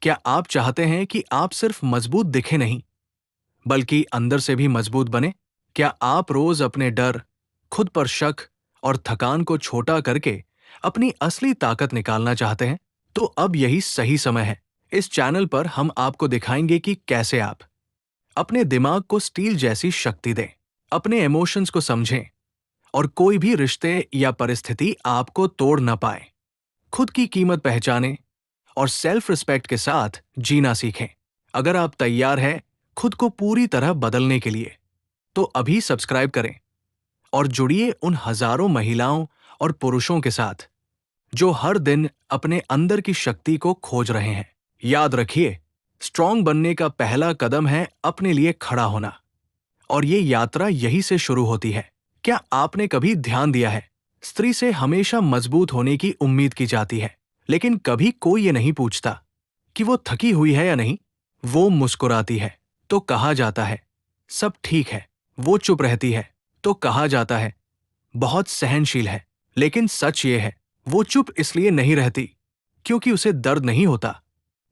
क्या आप चाहते हैं कि आप सिर्फ मजबूत दिखे नहीं, बल्कि अंदर से भी मजबूत बने? क्या आप रोज अपने डर, खुद पर शक और थकान को छोटा करके अपनी असली ताकत निकालना चाहते हैं? तो अब यही सही समय है। इस चैनल पर हम आपको दिखाएंगे कि कैसे आप अपने दिमाग को स्टील जैसी शक्ति दें, अपने इमोशंस को समझें और कोई भी रिश्ते या परिस्थिति आपको तोड़ न पाए। खुद की कीमत पहचानें और सेल्फ रिस्पेक्ट के साथ जीना सीखें। अगर आप तैयार हैं खुद को पूरी तरह बदलने के लिए, तो अभी सब्सक्राइब करें और जुड़िए उन हजारों महिलाओं और पुरुषों के साथ जो हर दिन अपने अंदर की शक्ति को खोज रहे हैं। याद रखिए, स्ट्रांग बनने का पहला कदम है अपने लिए खड़ा होना, और ये यात्रा यही से शुरू होती है। क्या आपने कभी ध्यान दिया है, स्त्री से हमेशा मजबूत होने की उम्मीद की जाती है, लेकिन कभी कोई ये नहीं पूछता कि वो थकी हुई है या नहीं। वो मुस्कुराती है तो कहा जाता है सब ठीक है, वो चुप रहती है तो कहा जाता है बहुत सहनशील है। लेकिन सच ये है, वो चुप इसलिए नहीं रहती क्योंकि उसे दर्द नहीं होता।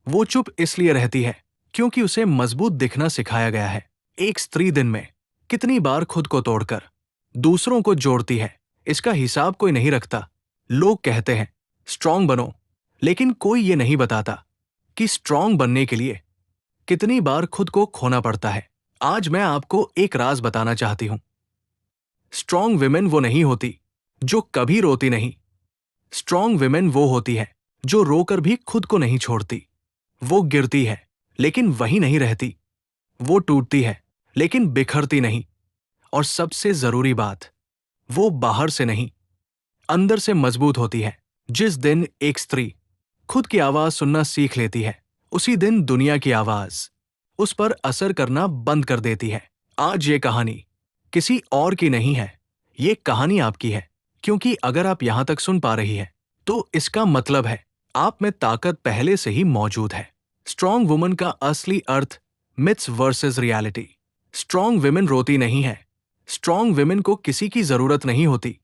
वो चुप इसलिए रहती है क्योंकि उसे मजबूत दिखना सिखाया गया है। एक स्त्री दिन में कितनी बार खुद को तोड़कर दूसरों को जोड़ती है, इसका हिसाब कोई नहीं रखता। लोग कहते हैं स्ट्रांग बनो, लेकिन कोई ये नहीं बताता कि स्ट्रांग बनने के लिए कितनी बार खुद को खोना पड़ता है। आज मैं आपको एक राज बताना चाहती हूं। स्ट्रांग विमेन वो नहीं होती जो कभी रोती नहीं। स्ट्रांग विमेन वो होती है जो रोकर भी खुद को नहीं छोड़ती। वो गिरती है लेकिन वहीं नहीं रहती। वो टूटती है लेकिन बिखरती नहीं। और सबसे जरूरी बात, वो बाहर से नहीं, अंदर से मजबूत होती है। जिस दिन एक स्त्री खुद की आवाज सुनना सीख लेती है, उसी दिन दुनिया की आवाज उस पर असर करना बंद कर देती है। आज ये कहानी किसी और की नहीं है, ये कहानी आपकी है। क्योंकि अगर आप यहां तक सुन पा रही है, तो इसका मतलब है आप में ताकत पहले से ही मौजूद है। स्ट्रांग वुमन का असली अर्थ, myths versus reality. Strong women रोती नहीं है। स्ट्रांग विमेन को किसी की जरूरत नहीं होती।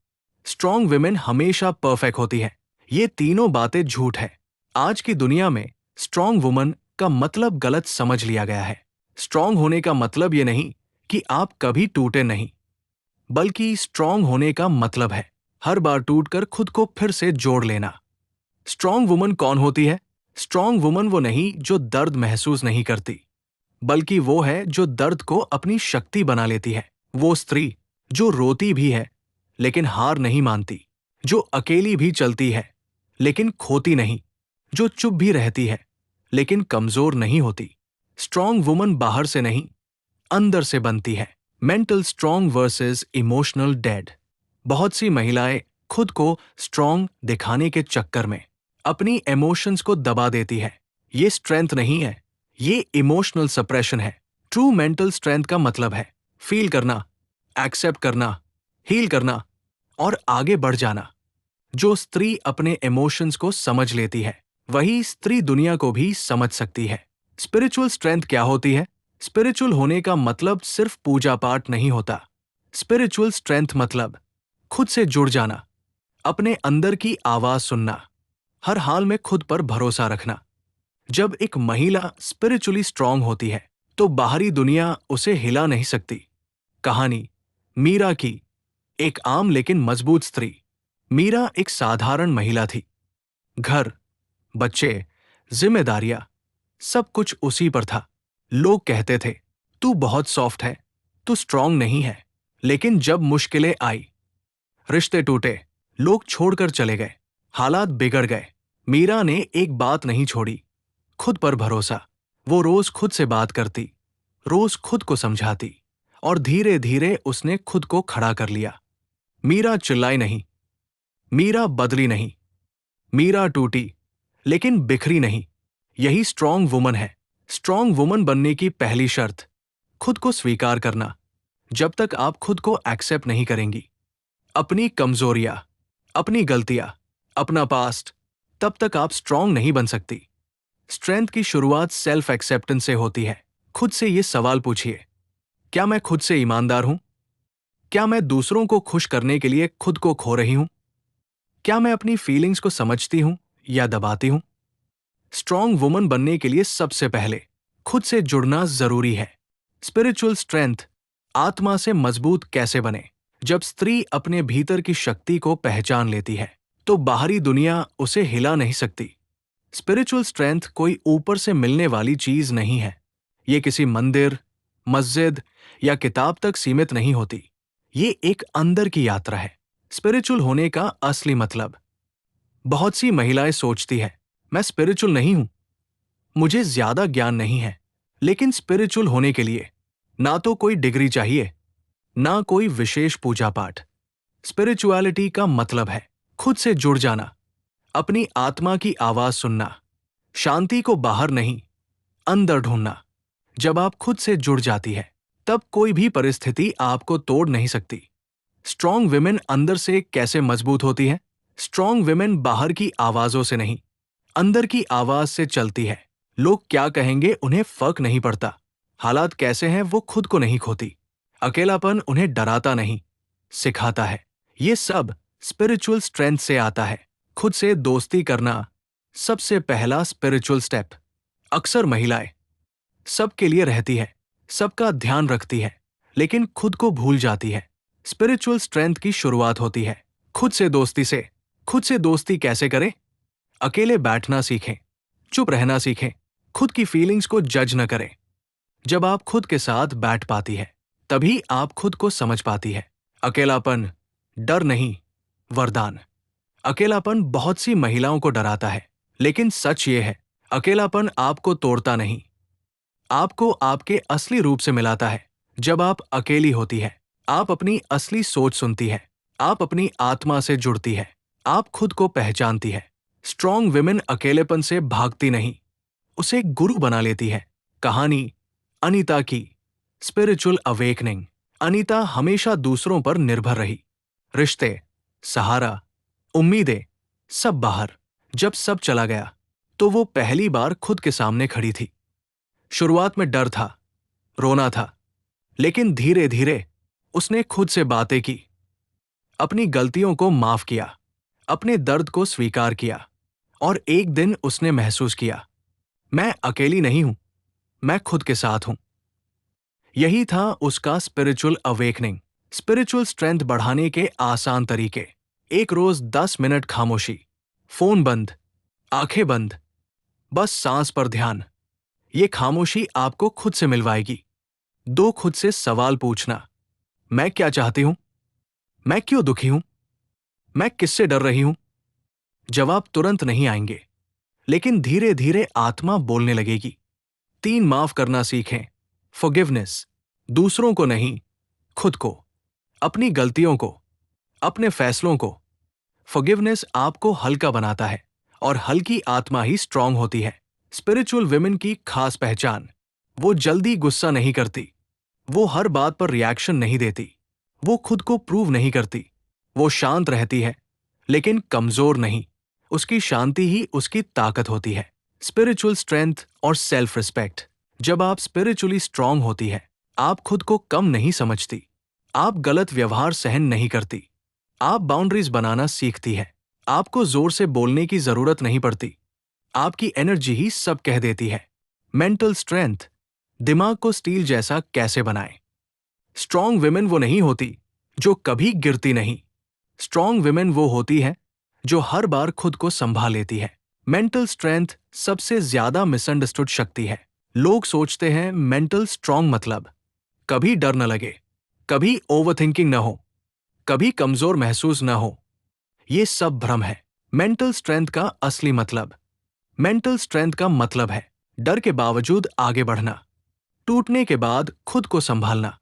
स्ट्रांग विमेन हमेशा परफेक्ट होती है। ये तीनों बातें झूठ है। आज की दुनिया में स्ट्रांग वुमन का मतलब गलत समझ लिया गया है। स्ट्रांग होने का मतलब ये नहीं कि आप कभी टूटे नहीं, बल्कि स्ट्रांग होने का मतलब है हर बार टूटकर खुद को फिर से जोड़ लेना। स्ट्रांग वुमन कौन होती है? स्ट्रांग वुमन वो नहीं जो दर्द महसूस नहीं करती, बल्कि वो है जो दर्द को अपनी शक्ति बना लेती है। वो स्त्री जो रोती भी है लेकिन हार नहीं मानती, जो अकेली भी चलती है लेकिन खोती नहीं, जो चुप भी रहती है लेकिन कमजोर नहीं होती। स्ट्रांग वुमन बाहर से नहीं, अंदर से बनती है। Mental strong versus emotional dead. बहुत सी महिलाएं खुद को स्ट्रांग दिखाने के चक्कर में अपनी इमोशंस को दबा देती है। ये स्ट्रेंथ नहीं है, ये इमोशनल सप्रेशन है। ट्रू मेंटल स्ट्रेंथ का मतलब है फील करना, एक्सेप्ट करना, हील करना और आगे बढ़ जाना। जो स्त्री अपने इमोशंस को समझ लेती है, वही स्त्री दुनिया को भी समझ सकती है। स्पिरिचुअल स्ट्रेंथ क्या होती है? स्पिरिचुअल होने का मतलब सिर्फ पूजा पाठ नहीं होता। स्पिरिचुअल स्ट्रेंथ मतलब खुद से जुड़ जाना, अपने अंदर की आवाज सुनना, हर हाल में खुद पर भरोसा रखना। जब एक महिला स्पिरिचुअली स्ट्रांग होती है, तो बाहरी दुनिया उसे हिला नहीं सकती। कहानी मीरा की, एक आम लेकिन मजबूत स्त्री। मीरा एक साधारण महिला थी। घर, बच्चे, जिम्मेदारियां, सब कुछ उसी पर था। लोग कहते थे तू बहुत सॉफ्ट है, तू स्ट्रांग नहीं है। लेकिन जब मुश्किलें आई, रिश्ते टूटे, लोग छोड़कर चले गए, हालात बिगड़ गए, मीरा ने एक बात नहीं छोड़ी, खुद पर भरोसा। वो रोज खुद से बात करती, रोज खुद को समझाती, और धीरे धीरे उसने खुद को खड़ा कर लिया। मीरा चिल्लाई नहीं, मीरा बदली नहीं, मीरा टूटी, लेकिन बिखरी नहीं। यही स्ट्रांग वुमन है। स्ट्रांग वुमन बनने की पहली शर्त, खुद को स्वीकार करना। जब तक आप खुद को एक्सेप्ट नहीं करेंगी, अपनी कमजोरियां, अपनी गलतियां, अपना पास्ट, तब तक आप स्ट्रांग नहीं बन सकती। स्ट्रेंथ की शुरुआत सेल्फ एक्सेप्टेंस से होती है। खुद से ये सवाल पूछिए, क्या मैं खुद से ईमानदार हूं? क्या मैं दूसरों को खुश करने के लिए खुद को खो रही हूं? क्या मैं अपनी फीलिंग्स को समझती हूं या दबाती हूं? स्ट्रॉन्ग वुमन बनने के लिए सबसे पहले खुद से जुड़ना जरूरी है। स्पिरिचुअल स्ट्रेंथ, आत्मा से मजबूत कैसे बने? जब स्त्री अपने भीतर की शक्ति को पहचान लेती है तो बाहरी दुनिया उसे हिला नहीं सकती। स्पिरिचुअल स्ट्रेंथ कोई ऊपर से मिलने वाली चीज नहीं है। ये किसी मंदिर, मस्जिद या किताब तक सीमित नहीं होती। ये एक अंदर की यात्रा है। स्पिरिचुअल होने का असली मतलब। बहुत सी महिलाएं सोचती है, मैं स्पिरिचुअल नहीं हूं, मुझे ज्यादा ज्ञान नहीं है। लेकिन स्पिरिचुअल होने के लिए ना तो कोई डिग्री चाहिए, ना कोई विशेष पूजा पाठ। स्पिरिचुअलिटी का मतलब है खुद से जुड़ जाना, अपनी आत्मा की आवाज सुनना, शांति को बाहर नहीं, अंदर ढूंढना। जब आप खुद से जुड़ जाती है तब कोई भी परिस्थिति आपको तोड़ नहीं सकती। स्ट्रॉन्ग विमेन अंदर से कैसे मजबूत होती है? स्ट्रॉन्ग विमेन बाहर की आवाजों से नहीं, अंदर की आवाज से चलती है। लोग क्या कहेंगे उन्हें फर्क नहीं पड़ता। हालात कैसे हैं वो खुद को नहीं खोती। अकेलापन उन्हें डराता नहीं, सिखाता है। ये सब स्पिरिचुअल स्ट्रेंथ से आता है। खुद से दोस्ती करना सबसे पहला स्पिरिचुअल स्टेप। अक्सर महिलाएं सबके लिए रहती है, सबका ध्यान रखती है, लेकिन खुद को भूल जाती है। स्पिरिचुअल स्ट्रेंथ की शुरुआत होती है खुद से दोस्ती से। खुद से दोस्ती कैसे करें? अकेले बैठना सीखें, चुप रहना सीखें, खुद की फीलिंग्स को जज न करें। जब आप खुद के साथ बैठ पाती है तभी आप खुद को समझ पाती है। अकेलापन डर नहीं, वरदान। अकेलापन बहुत सी महिलाओं को डराता है, लेकिन सच ये है, अकेलापन आपको तोड़ता नहीं, आपको आपके असली रूप से मिलाता है। जब आप अकेली होती है आप अपनी असली सोच सुनती है, आप अपनी आत्मा से जुड़ती है, आप खुद को पहचानती है। स्ट्रॉन्ग विमेन अकेलेपन से भागती नहीं, उसे गुरु बना लेती है। कहानी अनीता की, स्पिरिचुअल अवेकनिंग। अनीता हमेशा दूसरों पर निर्भर रही। रिश्ते, सहारा, उम्मीदें सब बाहर। जब सब चला गया तो वो पहली बार खुद के सामने खड़ी थी। शुरुआत में डर था, रोना था, लेकिन धीरे धीरे उसने खुद से बातें की, अपनी गलतियों को माफ किया, अपने दर्द को स्वीकार किया। और एक दिन उसने महसूस किया, मैं अकेली नहीं हूं, मैं खुद के साथ हूं। यही था उसका स्पिरिचुअल अवेकनिंग। स्पिरिचुअल स्ट्रेंथ बढ़ाने के आसान तरीके। एक रोज 10 मिनट खामोशी, फोन बंद, आंखें बंद, बस सांस पर ध्यान। ये खामोशी आपको खुद से मिलवाएगी। 2 खुद से सवाल पूछना, मैं क्या चाहती हूं? मैं क्यों दुखी हूं? मैं किससे डर रही हूं? जवाब तुरंत नहीं आएंगे, लेकिन धीरे धीरे आत्मा बोलने लगेगी। 3 माफ करना सीखें। फॉरगिवनेस, दूसरों को नहीं, खुद को, अपनी गलतियों को, अपने फैसलों को। फॉरगिवनेस आपको हल्का बनाता है और हल्की आत्मा ही स्ट्रांग होती है। स्पिरिचुअल विमेन की खास पहचान, वो जल्दी गुस्सा नहीं करती, वो हर बात पर रिएक्शन नहीं देती, वो खुद को प्रूव नहीं करती। वो शांत रहती है, लेकिन कमजोर नहीं। उसकी शांति ही उसकी ताकत होती है। स्पिरिचुअल स्ट्रेंथ और सेल्फ रिस्पेक्ट। जब आप स्पिरिचुअली स्ट्रांग होती है आप खुद को कम नहीं समझती, आप गलत व्यवहार सहन नहीं करती, आप बाउंड्रीज बनाना सीखती है। आपको जोर से बोलने की जरूरत नहीं पड़ती, आपकी एनर्जी ही सब कह देती है। मेंटल स्ट्रेंथ, दिमाग को स्टील जैसा कैसे बनाएं? स्ट्रॉन्ग विमेन वो नहीं होती जो कभी गिरती नहीं। स्ट्रॉन्ग विमेन वो होती है जो हर बार खुद को संभाल लेती है। मेंटल स्ट्रेंथ सबसे ज्यादा मिसअंडरस्टूड शक्ति है। लोग सोचते हैं मेंटल स्ट्रॉन्ग मतलब कभी डर न लगे, कभी ओवरथिंकिंग न हो, कभी कमजोर महसूस न हो। ये सब भ्रम है। मेंटल स्ट्रेंथ का असली मतलब, मेंटल स्ट्रेंथ का मतलब है डर के बावजूद आगे बढ़ना, टूटने के बाद खुद को संभालना,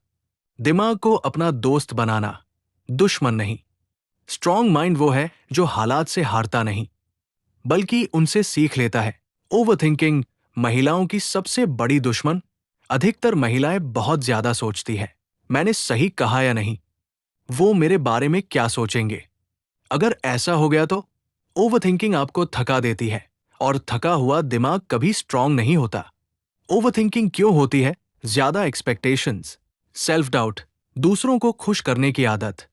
दिमाग को अपना दोस्त बनाना, दुश्मन नहीं। स्ट्रॉन्ग माइंड वो है जो हालात से हारता नहीं, बल्कि उनसे सीख लेता है। ओवरथिंकिंग महिलाओं की सबसे बड़ी दुश्मन। अधिकतर महिलाएं बहुत ज्यादा सोचती है, मैंने सही कहा या नहीं, वो मेरे बारे में क्या सोचेंगे, अगर ऐसा हो गया तो। ओवरथिंकिंग आपको थका देती है और थका हुआ दिमाग कभी स्ट्रांग नहीं होता। ओवरथिंकिंग क्यों होती है? ज्यादा एक्सपेक्टेशंस, सेल्फ डाउट, दूसरों को खुश करने की आदत।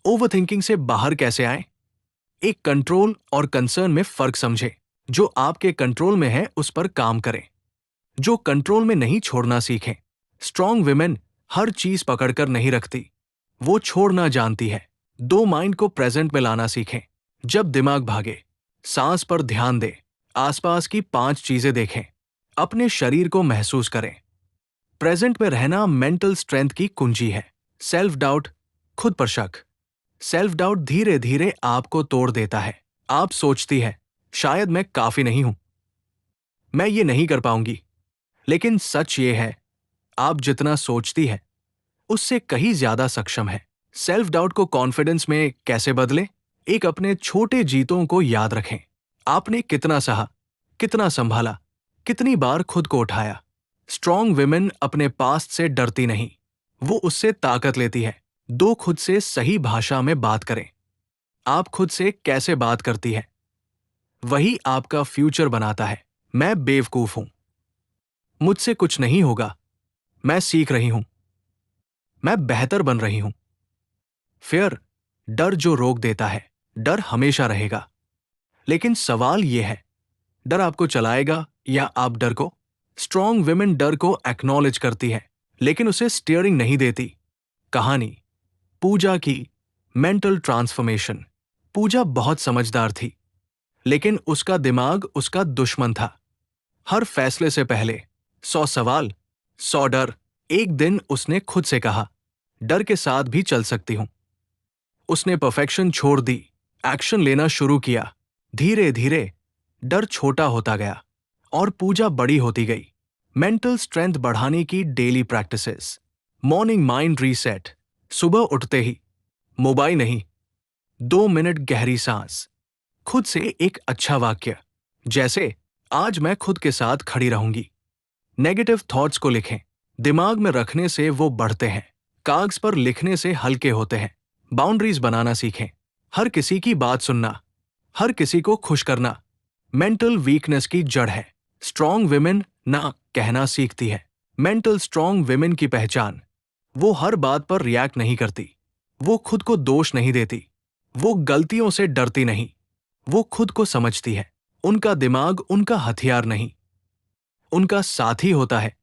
ओवरथिंकिंग से बाहर कैसे आए? एक कंट्रोल और कंसर्न में फर्क समझे। जो आपके कंट्रोल में है उस पर काम करें, जो कंट्रोल में नहीं छोड़ना सीखें। स्ट्रॉन्ग विमेन हर चीज पकड़कर नहीं रखती, वो छोड़ना जानती है। दो माइंड को प्रेजेंट में लाना सीखें। जब दिमाग भागे, सांस पर ध्यान दें, आसपास की 5 चीजें देखें, अपने शरीर को महसूस करें। प्रेजेंट में रहना मेंटल स्ट्रेंथ की कुंजी है। सेल्फ डाउट, खुद पर शक। सेल्फ डाउट धीरे धीरे आपको तोड़ देता है। आप सोचती है, शायद मैं काफी नहीं हूं, मैं ये नहीं कर पाऊंगी। लेकिन सच ये है, आप जितना सोचती है उससे कहीं ज्यादा सक्षम है। सेल्फ डाउट को कॉन्फिडेंस में कैसे बदले? एक अपने छोटे जीतों को याद रखें। आपने कितना सहा, कितना संभाला, कितनी बार खुद को उठाया। स्ट्रॉन्ग विमेन अपने पास्ट से डरती नहीं, वो उससे ताकत लेती है। दो, खुद से सही भाषा में बात करें। आप खुद से कैसे बात करती है, वही आपका फ्यूचर बनाता है। मैं बेवकूफ हूं, मुझसे कुछ नहीं होगा, मैं सीख रही हूं, मैं बेहतर बन रही हूं। फियर, डर जो रोक देता है। डर हमेशा रहेगा, लेकिन सवाल यह है, डर आपको चलाएगा या आप डर को? स्ट्रॉन्ग विमेन डर को एक्नॉलेज करती है, लेकिन उसे स्टीयरिंग नहीं देती। कहानी पूजा की मेंटल ट्रांसफॉर्मेशन। पूजा बहुत समझदार थी, लेकिन उसका दिमाग उसका दुश्मन था। हर फैसले से पहले 100 सवाल, 100 डर। एक दिन उसने खुद से कहा, डर के साथ भी चल सकती हूं। उसने परफेक्शन छोड़ दी, एक्शन लेना शुरू किया। धीरे धीरे डर छोटा होता गया और पूजा बड़ी होती गई। मेंटल स्ट्रेंथ बढ़ाने की daily practices. Morning mind reset. सुबह उठते ही मोबाइल नहीं, 2 मिनट गहरी सांस। खुद से एक अच्छा वाक्य, जैसे आज मैं खुद के साथ खड़ी रहूंगी। नेगेटिव थॉट्स को लिखें, दिमाग में रखने से वो बढ़ते हैं, कागज पर लिखने से हल्के होते हैं। बाउंड्रीज बनाना सीखें, हर किसी की बात सुनना, हर किसी को खुश करना मेंटल वीकनेस की जड़ है। स्ट्रॉन्ग विमेन ना कहना सीखती है। मेंटल स्ट्रॉन्ग विमेन की पहचान, वो हर बात पर रिएक्ट नहीं करती, वो खुद को दोष नहीं देती, वो गलतियों से डरती नहीं, वो खुद को समझती है। उनका दिमाग उनका हथियार नहीं, उनका साथी होता है।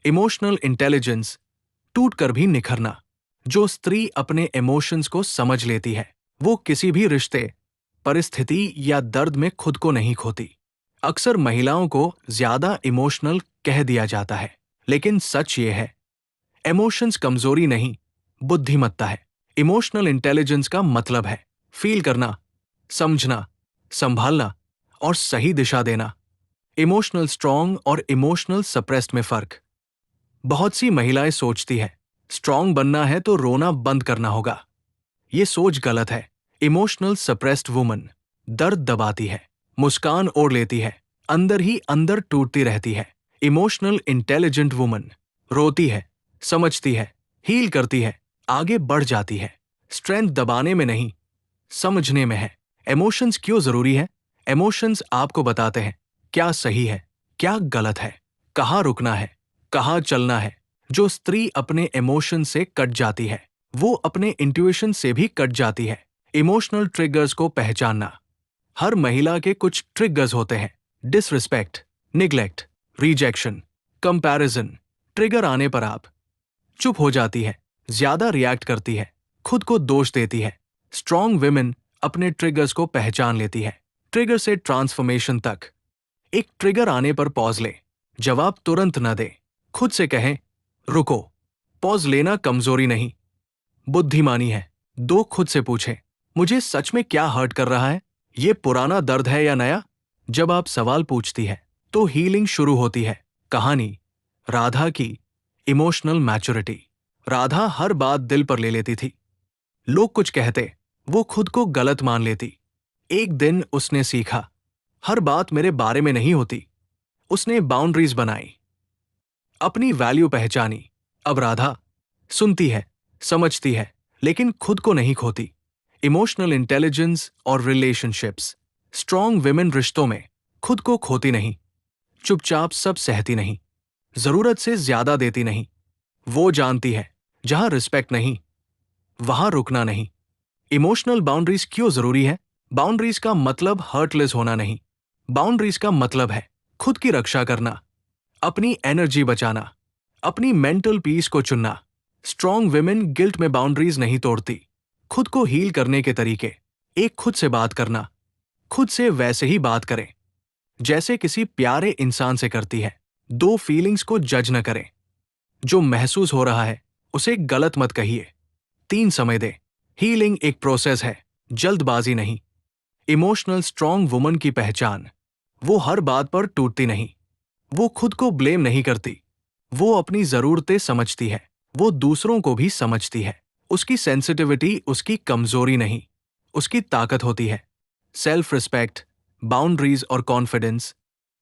इमोशनल इंटेलिजेंस, टूट कर भी निखरना। जो स्त्री अपने इमोशंस को समझ लेती है, वो किसी भी रिश्ते, परिस्थिति या दर्द में खुद को नहीं खोती। अक्सर महिलाओं को ज्यादा इमोशनल कह दिया जाता है, लेकिन सच ये है, इमोशंस कमजोरी नहीं, बुद्धिमत्ता है। इमोशनल इंटेलिजेंस का मतलब है फील करना, समझना, संभालना और सही दिशा देना। इमोशनल स्ट्रॉन्ग और इमोशनल सप्रेस्ड में फर्क। बहुत सी महिलाएं सोचती है, स्ट्रॉन्ग बनना है तो रोना बंद करना होगा। ये सोच गलत है। इमोशनल सप्रेस्ड वुमन दर्द दबाती है, मुस्कान ओढ़ लेती है, अंदर ही अंदर टूटती रहती है। इमोशनल इंटेलिजेंट वुमन रोती है, समझती है, हील करती है, आगे बढ़ जाती है। स्ट्रेंथ दबाने में नहीं, समझने में है। इमोशंस क्यों जरूरी है? इमोशंस आपको बताते हैं क्या सही है, क्या गलत है, कहाँ रुकना है, कहाँ चलना है। जो स्त्री अपने इमोशन से कट जाती है, वो अपने इंट्यूशन से भी कट जाती है। इमोशनल ट्रिगर्स को पहचानना। हर महिला के कुछ ट्रिगर्स होते हैं, disrespect, neglect, rejection, comparison. Trigger आने पर आप चुप हो जाती है, ज्यादा रिएक्ट करती है, खुद को दोष देती है। स्ट्रॉन्ग विमेन अपने ट्रिगर्स को पहचान लेती है। ट्रिगर से ट्रांसफॉर्मेशन तक। एक ट्रिगर आने पर पॉज ले, जवाब तुरंत न दे, खुद से कहें रुको। पॉज लेना कमजोरी नहीं, बुद्धिमानी है। दो, खुद से पूछे, मुझे सच में क्या हर्ट कर रहा है? ये पुराना दर्द है या नया? जब आप सवाल पूछती है तो हीलिंग शुरू होती है। कहानी राधा की इमोशनल मैच्योरिटी। राधा हर बात दिल पर ले लेती थी। लोग कुछ कहते, वो खुद को गलत मान लेती। एक दिन उसने सीखा, हर बात मेरे बारे में नहीं होती। उसने बाउंड्रीज बनाई, अपनी वैल्यू पहचानी। अब राधा सुनती है, समझती है, लेकिन खुद को नहीं खोती। इमोशनल इंटेलिजेंस और रिलेशनशिप्स। स्ट्रॉन्ग विमेन रिश्तों में खुद को खोती नहीं, चुपचाप सब सहती नहीं, जरूरत से ज्यादा देती नहीं। वो जानती है, जहां रिस्पेक्ट नहीं, वहां रुकना नहीं। इमोशनल बाउंड्रीज क्यों जरूरी है? बाउंड्रीज का मतलब हर्टलेस होना नहीं, बाउंड्रीज का मतलब है खुद की रक्षा करना, अपनी एनर्जी बचाना, अपनी मेंटल पीस को चुनना। स्ट्रॉन्ग विमेन गिल्ट में बाउंड्रीज नहीं तोड़ती। खुद को हील करने के तरीके: एक, खुद से बात करना। खुद से वैसे ही बात करें जैसे किसी प्यारे इंसान से करती है। दो, फीलिंग्स को जज न करें। जो महसूस हो रहा है उसे गलत मत कहिए। तीन, समय दे। हीलिंग एक प्रोसेस है, जल्दबाजी नहीं। इमोशनल स्ट्रॉन्ग वुमन की पहचान: वो हर बात पर टूटती नहीं, वो खुद को ब्लेम नहीं करती, वो अपनी जरूरतें समझती है, वो दूसरों को भी समझती है। उसकी सेंसिटिविटी उसकी कमजोरी नहीं, उसकी ताकत होती है। सेल्फ रिस्पेक्ट, बाउंड्रीज और कॉन्फिडेंस: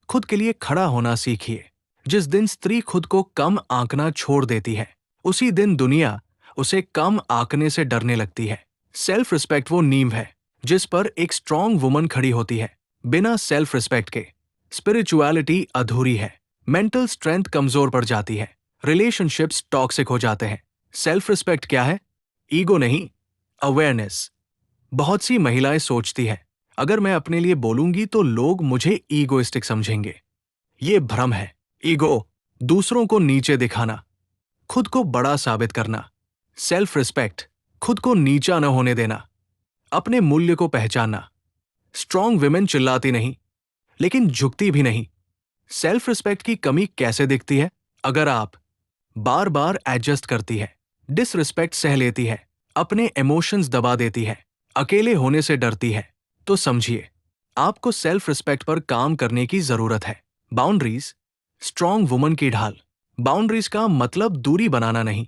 खुद के लिए खड़ा होना सीखिए। जिस दिन स्त्री खुद को कम आंकना छोड़ देती है, उसी दिन दुनिया उसे कम आंकने से डरने लगती है। सेल्फ रिस्पेक्ट वो नींव है जिस पर एक स्ट्रॉन्ग वुमन खड़ी होती है। बिना सेल्फ रिस्पेक्ट के स्पिरिचुअलिटी अधूरी है, मेंटल स्ट्रेंथ कमजोर पड़ जाती है, रिलेशनशिप्स टॉक्सिक हो जाते हैं। सेल्फ रिस्पेक्ट क्या है? ईगो नहीं, अवेयरनेस। बहुत सी महिलाएं सोचती है, अगर मैं अपने लिए बोलूंगी तो लोग मुझे ईगोइस्टिक समझेंगे। ये भ्रम है। ईगो दूसरों को नीचे दिखाना, खुद को बड़ा साबित करना। सेल्फ रिस्पेक्ट खुद को नीचा न होने देना, अपने मूल्य को पहचानना। स्ट्रॉन्ग विमेन चिल्लाती नहीं, लेकिन झुकती भी नहीं। सेल्फ रिस्पेक्ट की कमी कैसे दिखती है? अगर आप बार बार एडजस्ट करती है, डिसरिस्पेक्ट सह लेती है, अपने इमोशंस दबा देती है, अकेले होने से डरती है, तो समझिए आपको सेल्फ रिस्पेक्ट पर काम करने की जरूरत है। बाउंड्रीज स्ट्रॉन्ग वुमन की ढाल: बाउंड्रीज का मतलब दूरी बनाना नहीं,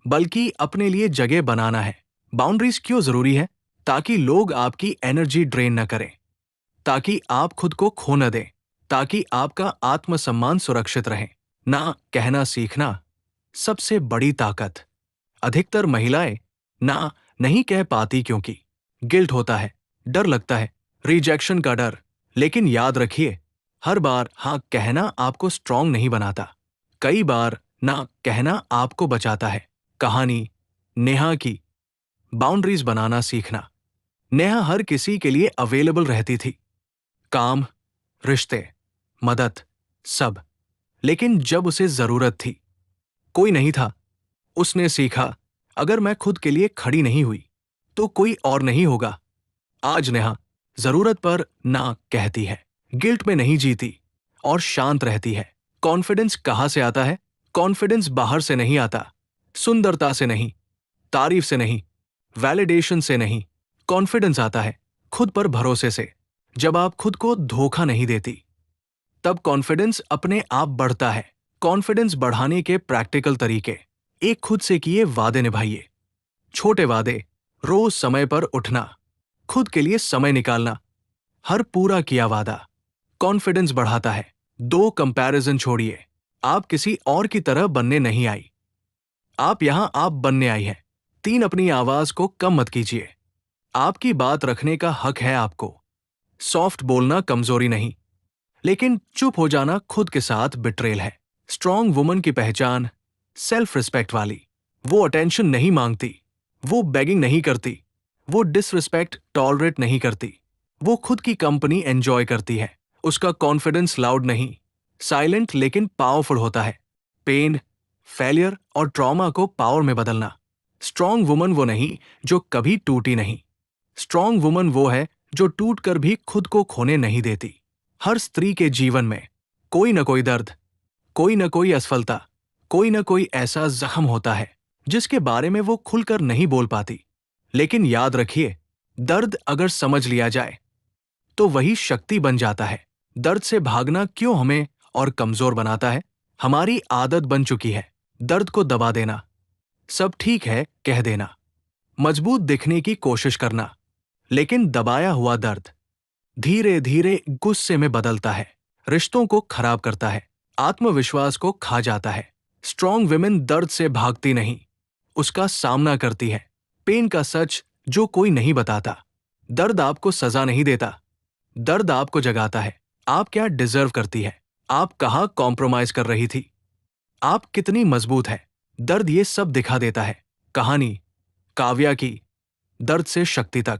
बल्कि अपने लिए जगह बनाना है। बाउंड्रीज क्यों जरूरी है? ताकि लोग आपकी एनर्जी ड्रेन न करें, ताकि आप खुद को खो न दें, ताकि आपका आत्मसम्मान सुरक्षित रहे। ना कहना सीखना सबसे बड़ी ताकत। अधिकतर महिलाएं ना नहीं कह पाती क्योंकि गिल्ट होता है, डर लगता है, रिजेक्शन का डर। लेकिन याद रखिए, हर बार हाँ कहना आपको स्ट्रांग नहीं बनाता, कई बार ना कहना आपको बचाता है। कहानी नेहा की। बाउंड्रीज बनाना सीखना। नेहा हर किसी के लिए अवेलेबल रहती थी, काम, रिश्ते, मदद, सब। लेकिन जब उसे जरूरत थी, कोई नहीं था। उसने सीखा, अगर मैं खुद के लिए खड़ी नहीं हुई तो कोई और नहीं होगा। आज नेहा जरूरत पर ना कहती है, गिल्ट में नहीं जीती और शांत रहती है। कॉन्फिडेंस कहां से आता है? कॉन्फिडेंस बाहर से नहीं आता, सुंदरता से नहीं, तारीफ से नहीं, वैलिडेशन से नहीं। कॉन्फिडेंस आता है खुद पर भरोसे से। जब आप खुद को धोखा नहीं देती, तब कॉन्फिडेंस अपने आप बढ़ता है। कॉन्फिडेंस बढ़ाने के प्रैक्टिकल तरीके: एक, खुद से किए वादे निभाइए। छोटे वादे: रोज समय पर उठना, खुद के लिए समय निकालना, हर पूरा किया वादा कॉन्फिडेंस बढ़ाता है। दो, कंपैरिजन छोड़िए। आप किसी और की तरह बनने नहीं आई, आप यहां आप बनने आई हैं। तीन, अपनी आवाज को कम मत कीजिए। आपकी बात रखने का हक है आपको। सॉफ्ट बोलना कमजोरी नहीं, लेकिन चुप हो जाना खुद के साथ बिट्रेल है। स्ट्रॉन्ग वुमन की पहचान सेल्फ रिस्पेक्ट वाली। वो अटेंशन नहीं मांगती, वो बेगिंग नहीं करती, वो डिसरिस्पेक्ट टॉलरेट नहीं करती, वो खुद की कंपनी एंजॉय करती है। उसका कॉन्फिडेंस लाउड नहीं, साइलेंट लेकिन पावरफुल होता है। पेन, फेलियर और ट्रॉमा को पावर में बदलना। स्ट्रॉन्ग वुमन वो नहीं जो कभी टूटी नहीं, स्ट्रॉन्ग वुमन वो है जो टूट कर भी खुद को खोने नहीं देती। हर स्त्री के जीवन में कोई न कोई दर्द, कोई न कोई असफलता, कोई न कोई ऐसा जख्म होता है जिसके बारे में वो खुलकर नहीं बोल पाती। लेकिन याद रखिए, दर्द अगर समझ लिया जाए तो वही शक्ति बन जाता है। दर्द से भागना क्यों हमें और कमजोर बनाता है? हमारी आदत बन चुकी है दर्द को दबा देना, सब ठीक है कह देना, मजबूत दिखने की कोशिश करना। लेकिन दबाया हुआ दर्द धीरे धीरे गुस्से में बदलता है, रिश्तों को खराब करता है, आत्मविश्वास को खा जाता है। स्ट्रॉन्ग विमेन दर्द से भागती नहीं, उसका सामना करती है। पेन का सच जो कोई नहीं बताता: दर्द आपको सजा नहीं देता, दर्द आपको जगाता है। आप क्या डिजर्व करती है? आप कहाँ कॉम्प्रोमाइज कर रही थी? आप कितनी मजबूत है? दर्द ये सब दिखा देता है। कहानी काव्या की। दर्द से शक्ति तक।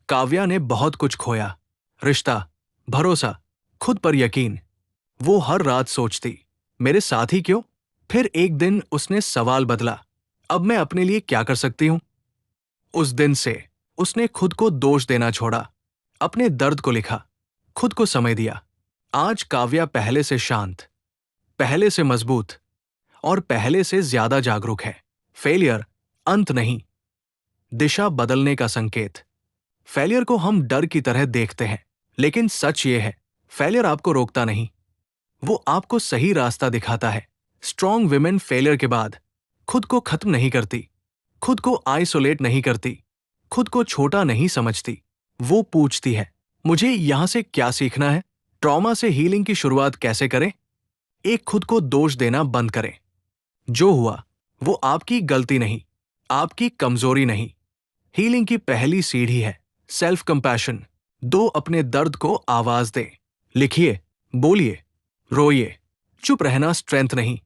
काव्या ने बहुत कुछ खोया, रिश्ता, भरोसा, खुद पर यकीन। वो हर रात सोचती, मेरे साथ ही क्यों? फिर एक दिन उसने सवाल बदला, अब मैं अपने लिए क्या कर सकती हूं? उस दिन से उसने खुद को दोष देना छोड़ा, अपने दर्द को लिखा, खुद को समय दिया। आज काव्या पहले से शांत, पहले से मजबूत और पहले से ज्यादा जागरूक है। फेलियर अंत नहीं, दिशा बदलने का संकेत। फेलियर को हम डर की तरह देखते हैं, लेकिन सच ये है, फेलियर आपको रोकता नहीं, वो आपको सही रास्ता दिखाता है। स्ट्रॉन्ग विमेन फेलियर के बाद खुद को खत्म नहीं करती, खुद को आइसोलेट नहीं करती, खुद को छोटा नहीं समझती। वो पूछती है, मुझे यहां से क्या सीखना है? ट्रॉमा से हीलिंग की शुरुआत कैसे करें? एक, खुद को दोष देना बंद करें। जो हुआ वो आपकी गलती नहीं, आपकी कमजोरी नहीं। हीलिंग की पहली सीढ़ी है सेल्फ कंपैशन। दो, अपने दर्द को आवाज दें। लिखिए, बोलिए, रोइए। चुप रहना स्ट्रेंथ नहीं,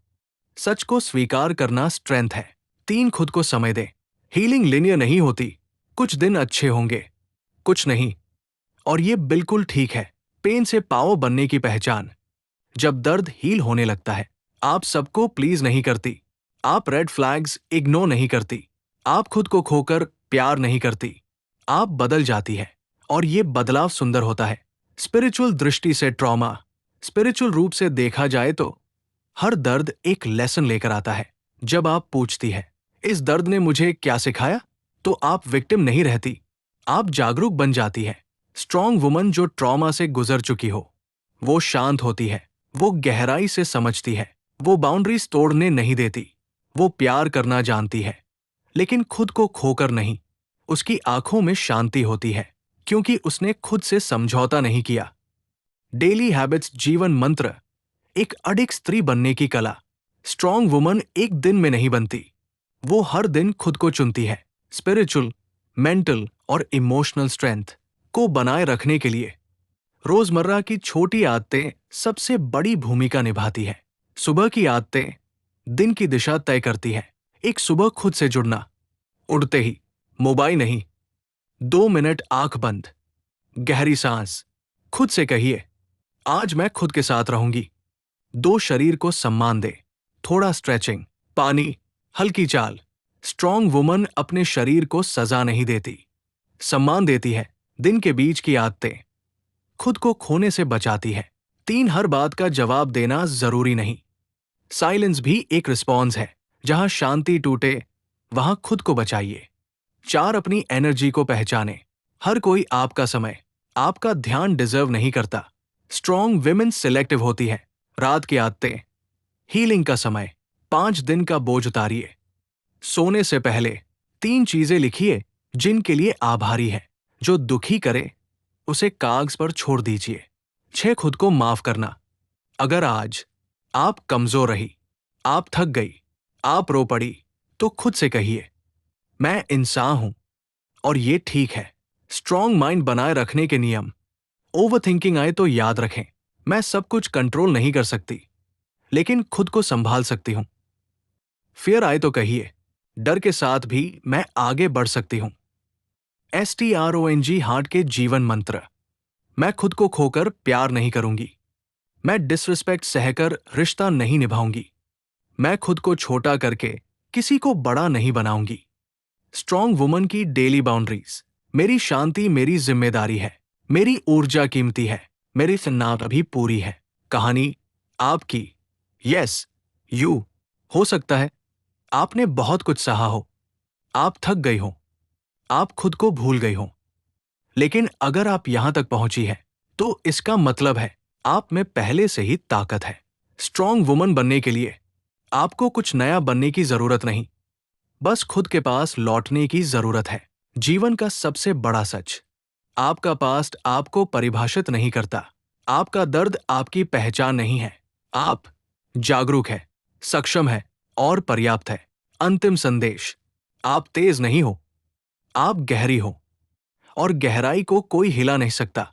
सच को स्वीकार करना स्ट्रेंथ है। तीन, खुद को समय दें। हीलिंग लिनियर नहीं होती, कुछ दिन अच्छे होंगे, कुछ नहीं, और ये बिल्कुल ठीक है। पेन से पावर बनने की पहचान। जब दर्द हील होने लगता है, आप सबको प्लीज नहीं करती, आप रेड फ्लैग्स इग्नोर नहीं करती, आप खुद को खोकर प्यार नहीं करती, आप बदल जाती है, और ये बदलाव सुंदर होता है। स्पिरिचुअल दृष्टि से ट्रॉमा, स्पिरिचुअल रूप से देखा जाए तो हर दर्द एक लेसन लेकर आता है। जब आप पूछती है, इस दर्द ने मुझे क्या सिखाया, तो आप विक्टिम नहीं रहती, आप जागरूक बन जाती है। स्ट्रॉन्ग वुमन जो ट्रॉमा से गुजर चुकी हो, वो शांत होती है, वो गहराई से समझती है, वो बाउंड्रीज तोड़ने नहीं देती, वो प्यार करना जानती है, लेकिन खुद को खोकर नहीं। उसकी आंखों में शांति होती है, क्योंकि उसने खुद से समझौता नहीं किया। डेली हैबिट्स जीवन मंत्र। एक अडिग स्त्री बनने की कला। स्ट्रॉन्ग वुमन एक दिन में नहीं बनती, वो हर दिन खुद को चुनती है। स्पिरिचुअल, मेंटल और इमोशनल स्ट्रेंथ को बनाए रखने के लिए रोजमर्रा की छोटी आदतें सबसे बड़ी भूमिका निभाती है। सुबह की आदतें दिन की दिशा तय करती है। एक, सुबह खुद से जुड़ना। उठते ही मोबाइल नहीं, 2 मिनट आंख बंद, गहरी सांस। खुद से कहिए, आज मैं खुद के साथ रहूंगी। दो, शरीर को सम्मान दे, थोड़ा स्ट्रेचिंग, पानी, हल्की चाल। स्ट्रॉन्ग वुमन अपने शरीर को सजा नहीं देती, सम्मान देती है। दिन के बीच की आदतें खुद को खोने से बचाती है। तीन, हर बात का जवाब देना जरूरी नहीं, साइलेंस भी एक रिस्पॉन्स है। जहां शांति टूटे वहां खुद को बचाइए। चार, अपनी एनर्जी को पहचाने। हर कोई आपका समय, आपका ध्यान डिजर्व नहीं करता। स्ट्रॉन्ग विमेन सिलेक्टिव होती है। रात की आदतें, हीलिंग का समय। 5 दिन का बोझ उतारिए। सोने से पहले 3 चीजें लिखिए जिनके लिए आभारी है। जो दुखी करे उसे कागज पर छोड़ दीजिए। 6, खुद को माफ करना। अगर आज आप कमजोर रही, आप थक गई, आप रो पड़ी, तो खुद से कहिए, मैं इंसान हूं और ये ठीक है। स्ट्रॉन्ग माइंड बनाए रखने के नियम। ओवर थिंकिंग आए तो याद रखें, मैं सब कुछ कंट्रोल नहीं कर सकती, लेकिन खुद को संभाल सकती हूं। फियर आए तो कहिए, डर के साथ भी मैं आगे बढ़ सकती हूं। STRONG हार्ट के जीवन मंत्र। मैं खुद को खोकर प्यार नहीं करूंगी, मैं डिसरिस्पेक्ट सहकर रिश्ता नहीं निभाऊंगी, मैं खुद को छोटा करके किसी को बड़ा नहीं बनाऊंगी। स्ट्रॉन्ग वुमन की डेली बाउंड्रीज। मेरी शांति मेरी जिम्मेदारी है, मेरी ऊर्जा कीमती है, मेरी सन्नाट अभी पूरी है। कहानी आपकी। Yes, you. हो सकता है आपने बहुत कुछ सहा हो, आप थक गई हो, आप खुद को भूल गई हो, लेकिन अगर आप यहां तक पहुंची है तो इसका मतलब है आप में पहले से ही ताकत है। स्ट्रॉन्ग वुमन बनने के लिए आपको कुछ नया बनने की जरूरत नहीं, बस खुद के पास लौटने की जरूरत है। जीवन का सबसे बड़ा सच, आपका पास्ट आपको परिभाषित नहीं करता, आपका दर्द आपकी पहचान नहीं है। आप जागरूक है, सक्षम है और पर्याप्त है। अंतिम संदेश, आप तेज नहीं हो, आप गहरी हो, और गहराई को कोई हिला नहीं सकता।